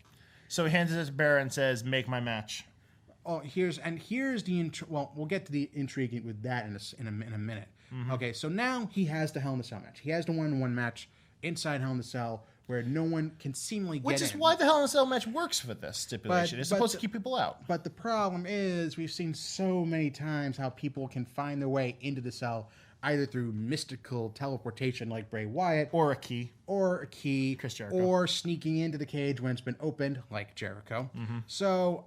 So he hands it to Bear and says, "Make my match." Oh, here's the well, we'll get to the intrigue with that in a minute. Mm-hmm. Okay, so now he has the Hell in a Cell match. He has the one-on-one match inside Hell in a Cell where no one can seemingly get in. Which is why the Hell in a Cell match works for this stipulation. It's supposed to keep people out. But the problem is we've seen so many times how people can find their way into the cell either through mystical teleportation like Bray Wyatt, Or a key. Chris Jericho. or sneaking into the cage when it's been opened like Jericho. Mm-hmm. So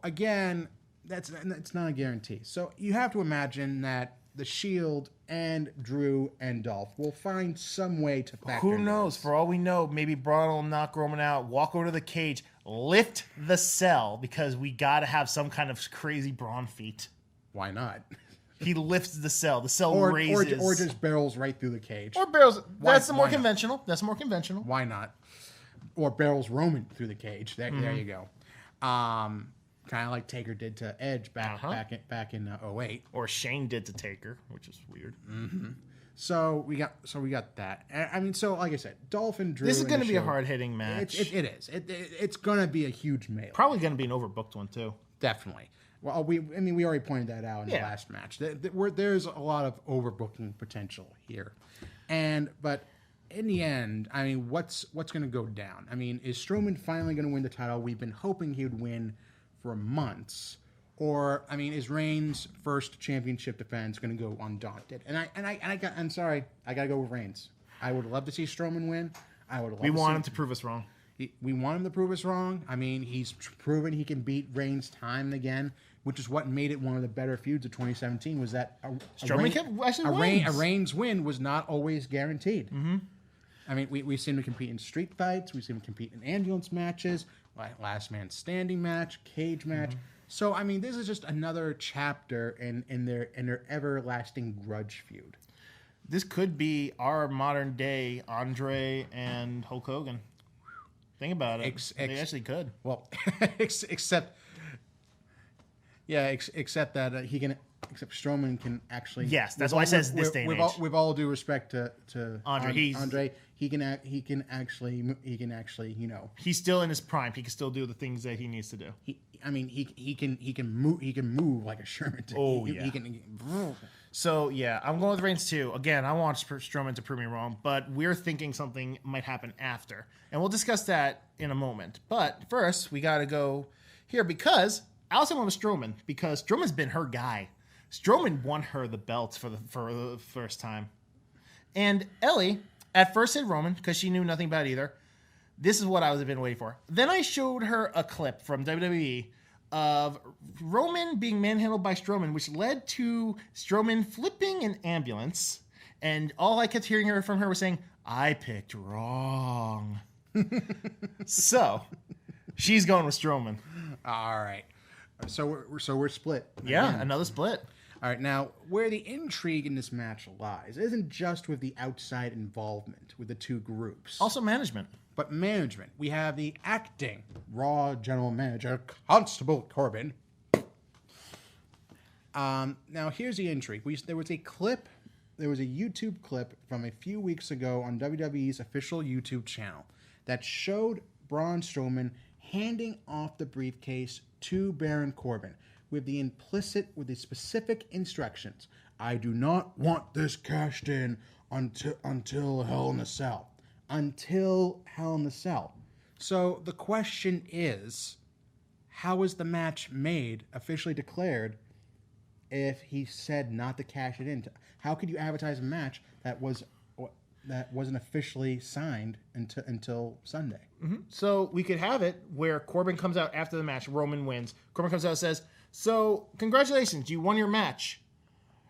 that's not a guarantee. So you have to imagine that the Shield and Drew and Dolph will find some way to factor Who into knows? this. For all we know, maybe Braun will knock Roman out, walk over to the cage, lift the cell because we got to have some kind of crazy Braun feat. Why not? He lifts the cell. The cell Or raises. just barrels right through the cage. Or barrels. That's the more why not? conventional. That's more conventional. Why not? Or barrels Roman through the cage. There you go. Kind of like Taker did to Edge back in 08. Or Shane did to Taker, which is weird. So we got that. I mean, so like I said, Dolph and Drew. This is and going the to be a Shield, hard-hitting match. It is. It's going to be a huge melee. Probably going to be an overbooked one, too. Definitely. Well, we already pointed that out in the last match. There's a lot of overbooking potential here, but in the end, I mean, what's going to go down? I mean, is Strowman finally going to win the title? We've been hoping he would win for months, or I mean, is Reigns' first championship defense going to go undaunted? I'm sorry, I got to go with Reigns. I would love to see Strowman win. We want him to prove us wrong. We want him to prove us wrong. I mean, he's proven he can beat Reigns time and again, which is what made it one of the better feuds of 2017. Was that a Reigns win was not always guaranteed. Mm-hmm. I mean, we've seen him compete in street fights. We've seen him compete in ambulance matches, last man standing match, cage match. Mm-hmm. So I mean, this is just another chapter in their everlasting grudge feud. This could be our modern day Andre and Hulk Hogan. Think about it. They actually could. Well, except that he can. Except Strowman can actually. Yes, that's why it says this day and age. With all due respect to Andre, he can actually. He's still in his prime. He can still do the things that he needs to do. He can move. He can move like a Sherman. He can. So yeah, I'm going with Reigns too. Again, I want Strowman to prove me wrong, but we're thinking something might happen after, and we'll discuss that in a moment. But first, we got to go here because Allison went with Strowman because Strowman's been her guy. Strowman won her the belt for the first time, and Ellie at first said Roman because she knew nothing about either. This is what I was been waiting for. Then I showed her a clip from WWE of Roman being manhandled by Strowman, which led to Strowman flipping an ambulance. And all I kept hearing from her was saying, "I picked wrong." So she's going with Strowman. All right. So we're split. Yeah, Again. another split. All right, now, where the intrigue in this match lies isn't just with the outside involvement with the two groups. Also management. But management. We have the acting Raw General Manager, Constable Corbin. Now, here's the intrigue. There was a YouTube clip from a few weeks ago on WWE's official YouTube channel that showed Braun Strowman handing off the briefcase to Baron Corbin with the specific instructions. I do not want this cashed in until Hell in a Cell. Until Hell in a Cell. So the question is, how was the match made, officially declared, if he said not to cash it in? How could you advertise a match that wasn't officially signed until Sunday? Mm-hmm. So we could have it where Corbin comes out after the match, Roman wins. Corbin comes out and says, "So, congratulations, you won your match.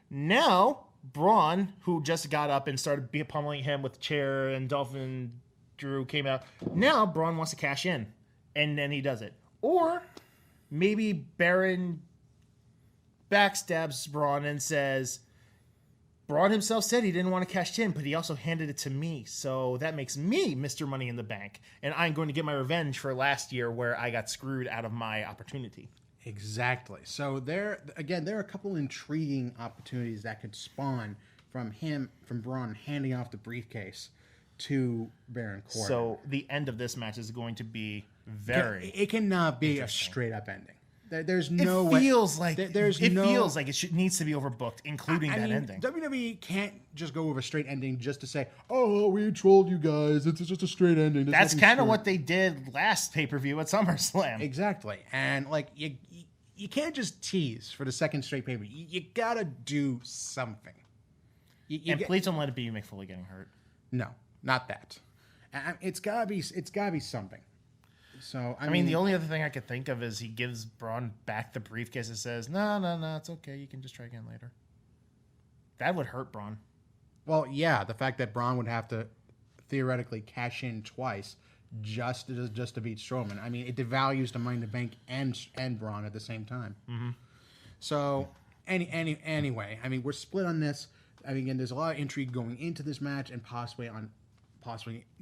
Now, Braun, who just got up and started pummeling him with the chair, and Dolphin Drew came out. Now Braun wants to cash in, and then he does it. Or maybe Baron backstabs Braun and says, Braun himself said he didn't want to cash in, but he also handed it to me. So that makes me Mr. Money in the Bank. And I'm going to get my revenge for last year where I got screwed out of my opportunity. Exactly. So there are a couple intriguing opportunities that could spawn from Braun handing off the briefcase to Baron Corbin. So the end of this match is going to be very. It cannot be a straight up ending. There's no way. It feels like it needs to be overbooked, including that ending. WWE can't just go with a straight ending just to say, "Oh, we trolled you guys. It's just a straight ending." That's kind of what they did last pay-per-view at SummerSlam. Exactly, and like you can't just tease for the second straight pay-per-view. You gotta do something. Please don't let it be you Mick Foley getting hurt. No, not that. It's gotta be something. So I mean, the only other thing I could think of is he gives Braun back the briefcase and says, "No, it's okay. You can just try again later." That would hurt Braun. Well, yeah, the fact that Braun would have to theoretically cash in twice just to beat Strowman. I mean, it devalues the Money in the Bank and Braun at the same time. Mm-hmm. So anyway, I mean, we're split on this. I mean, again, there's a lot of intrigue going into this match and possibly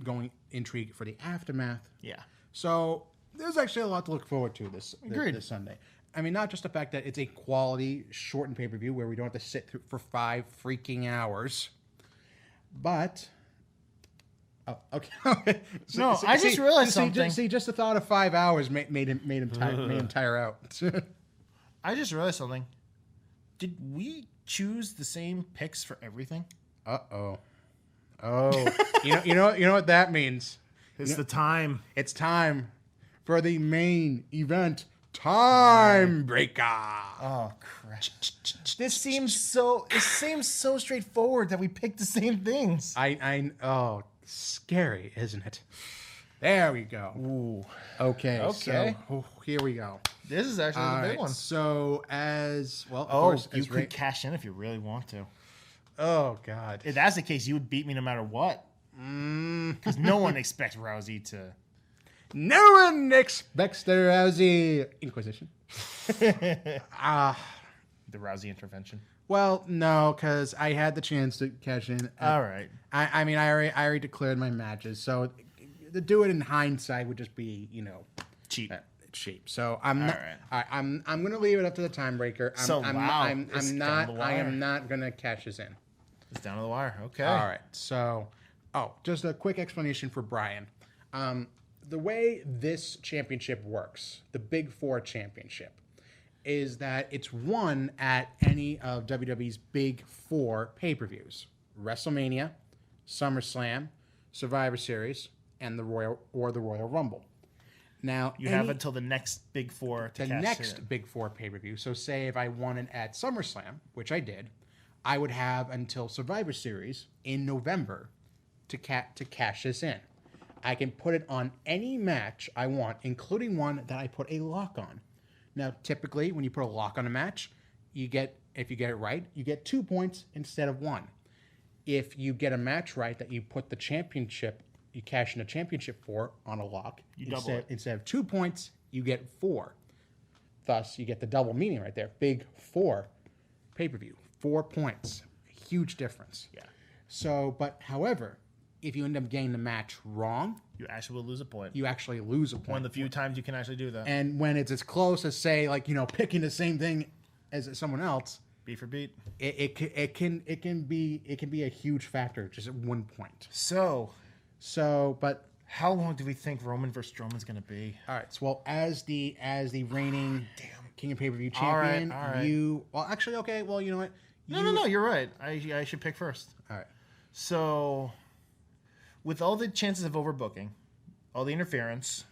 going intrigue for the aftermath. Yeah. So there's actually a lot to look forward to this Sunday. I mean, not just the fact that it's a quality shortened pay-per-view where we don't have to sit through for 5 freaking hours, but okay. I just realized something. Just the thought of 5 hours made him tire out. I just realized something. Did we choose the same picks for everything? Oh, you know what that means. It's the time. It's time for the main event, Time Breaker. Oh crap! This seems so straightforward that we picked the same things. Oh, scary, isn't it? There we go. Ooh. Okay. So, here we go. This is actually the big one. So of course, you could cash in if you really want to. Oh God! If that's the case, you would beat me no matter what. Because no one expects Rousey to. No one expects the Rousey Inquisition. The Rousey intervention. Well, no, because I had the chance to cash in. All right. I mean, I already declared my matches, so to do it in hindsight would just be, cheap. Cheap. So I'm not. Right. I'm going to leave it up to the Time Breaker. I am not going to cash this in. It's down to the wire. Okay. All right. So, just a quick explanation for Bryan. The way this championship works, the Big Four championship, is that it's won at any of WWE's Big Four pay-per-views: WrestleMania, SummerSlam, Survivor Series, and the Royal Rumble. Now you have until the next Big Four to cash in. Big Four pay-per-view. So say if I won it at SummerSlam, which I did, I would have until Survivor Series in November to cash this in. I can put it on any match I want, including one that I put a lock on. Now, typically, when you put a lock on a match, if you get it right, you get 2 points instead of 1. If you get a match right that you put the championship, you cash in a championship for on a lock, instead of 2 points, you get 4. Thus, you get the double meaning right there. Big Four pay-per-view, 4 points, huge difference. Yeah. So, however, if you end up getting the match wrong, you actually will lose a point. You actually lose a point. One of the few times you can actually do that. And when it's as close as, say, picking the same thing as someone else, beat for beat, it can be a huge factor just at 1 point. But how long do we think Roman versus Strowman's going to be? All right. So, as the reigning King of Pay-per-View champion, all right. you know what? No, you're right. I should pick first. All right. So, with all the chances of overbooking, all the interference,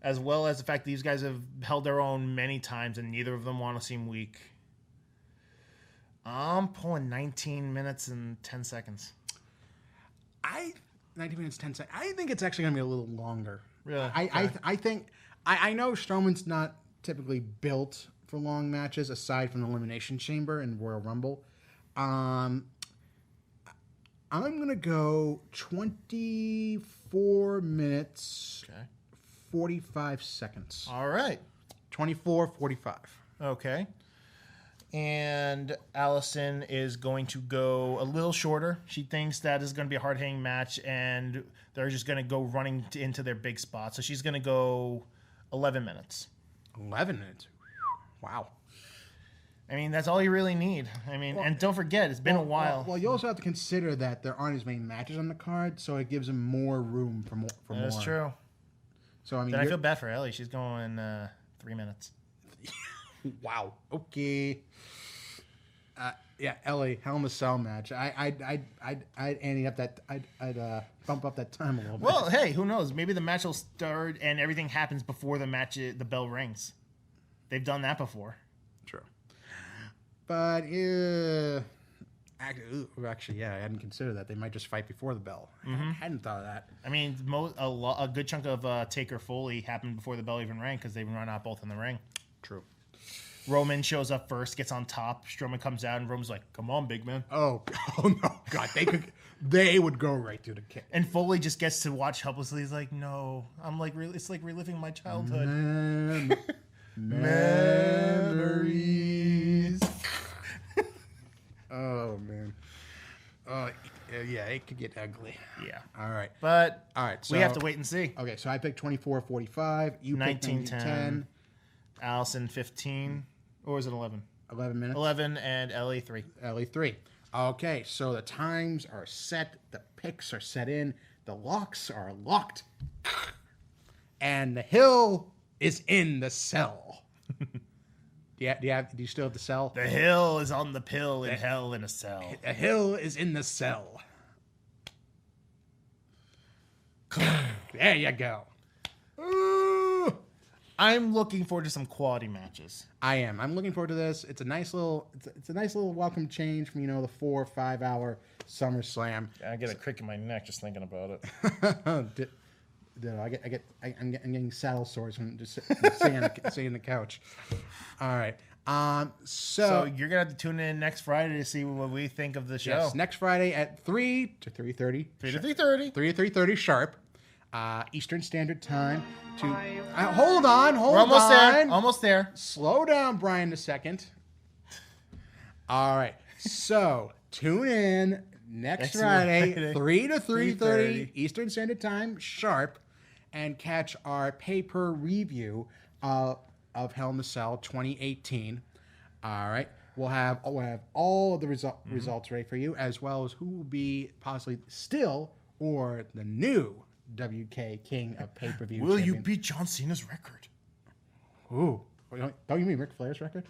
as well as the fact that these guys have held their own many times and neither of them want to seem weak, I'm pulling 19 minutes and 10 seconds. 19 minutes, 10 seconds. I think it's actually going to be a little longer. Really? I think... I know Strowman's not typically built for long matches aside from the Elimination Chamber and Royal Rumble. I'm gonna go 24 minutes, Okay. 45 seconds. All right. 24:45. Okay. And Allison is going to go a little shorter. She thinks that is going to be a hard-hitting match, and they're just going to go running into their big spot. So she's going to go 11 minutes. 11 minutes. Wow. I mean, that's all you really need. I mean, and don't forget, it's been a while. Well, you also have to consider that there aren't as many matches on the card, so it gives them more room for more. That's true. So I mean, Then I feel bad for Ellie. She's going 3 minutes. Wow. Okay. Yeah, Ellie, Hell in a Cell match. I'd ante up that. I'd bump up that time a little bit. Well, hey, who knows? Maybe the match will start and everything happens before the match. The bell rings. They've done that before. True. But actually, yeah, I hadn't considered that. They might just fight before the bell. I hadn't thought of that. I mean, a good chunk of Taker Foley happened before the bell even rang because they run out both in the ring. True. Roman shows up first, gets on top. Strowman comes out, and Roman's like, "Come on, big man." Oh no, God, they would go right through the kick. And Foley just gets to watch helplessly. He's like, "No, I'm like, it's like reliving my childhood." Memories. Oh man. Oh yeah, it could get ugly. Yeah. All right. But All right. So we have to wait and see. Okay, so I picked 24:45. You picked 19:10. Allison 15, or was it 11? 11 minutes. 11 and Ellie 3. Ellie 3. Okay, so the times are set, the picks are set in, the locks are locked, and the hill is in the cell. Do you still have the cell? The hill is on the pill in hell in a cell. The hill is in the cell. There you go. Ooh. I'm looking forward to some quality matches. I am. I'm looking forward to this. It's a nice little. It's a nice little welcome change from the 4 or 5 hour SummerSlam. I get a crick in my neck just thinking about it. I'm getting saddle sores from just sitting on the couch. All right. So you're gonna have to tune in next Friday to see what we think of the show. Yes, next Friday at 3 to 3:30. 3 to 3:30. 3 to 3:30 sharp. Eastern Standard Time. Hold on. We're almost there. Almost there. Slow down, Bryan, a second. All right. So tune in next Friday, 3 to 3:30 Eastern Standard Time sharp, and catch our paper review of Hell in the Cell 2018. All right. We'll have all of the results ready for you, as well as who will be possibly still or the new WK King of Pay-Per-View Will you champion. beat John Cena's record? Ooh. Don't you mean Ric Flair's record?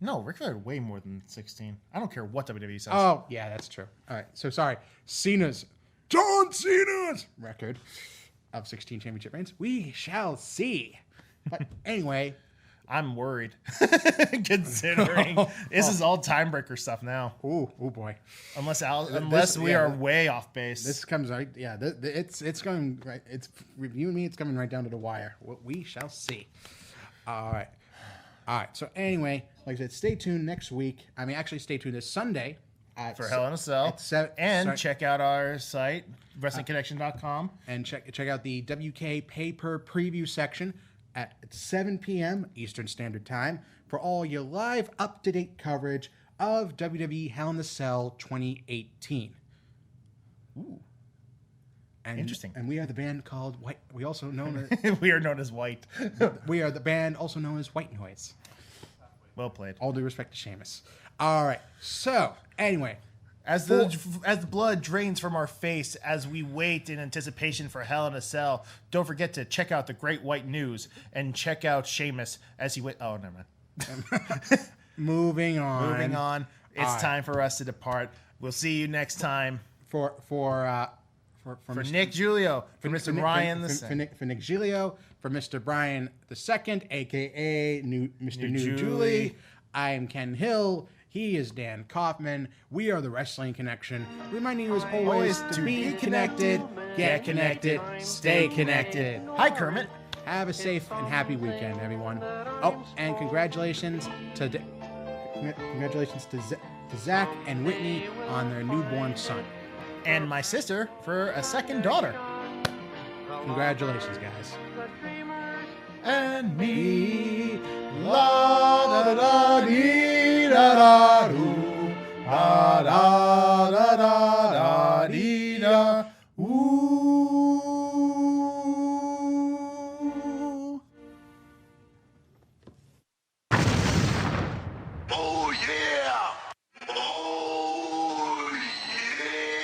No, Ric Flair had way more than 16. I don't care what WWE says. Oh, yeah, that's true. All right. So, sorry. John Cena's record of 16 championship reigns. We shall see. But anyway. I'm worried, considering this is all time breaker stuff now. Oh boy. Unless we are way off base. This comes right. Yeah, it's going right. It's you and me. It's coming right down to the wire. We shall see. All right. So anyway, like I said, stay tuned next week. I mean, actually, stay tuned this Sunday for Hell in a Cell. Check out our site, WrestlingConnection.com, and check out the WK Paper Preview section at 7 p.m. Eastern Standard Time for all your live, up-to-date coverage of WWE Hell in the Cell 2018. Ooh. And, interesting. And we are the band called White. We also known as we are known as White. We are the band also known as White Noise. Well played. All due respect to Sheamus. All right. So anyway, as the blood drains from our face as we wait in anticipation for Hell in a Cell, don't forget to check out the Great White News and check out Sheamus as he wait. Oh, never mind. Moving on. It's time for us to depart. We'll see you next time. For Nick Giulio, for Mr. Bryan the second. For Nick Giulio, for Mr. Bryan the second, aka Mr. New Julie. I am Ken Hill. He is Dan Kaufman. We are the Wrestling Connection. Reminding you as always to be connected, get connected, stay connected. Hi, Kermit. Have a safe and happy weekend, everyone. Oh, and congratulations to to Zach and Whitney on their newborn son. And my sister for a second daughter. Congratulations, guys. And me, la da da dee da da doo, da da da da da dee da, ooh. Oh yeah! Oh yeah!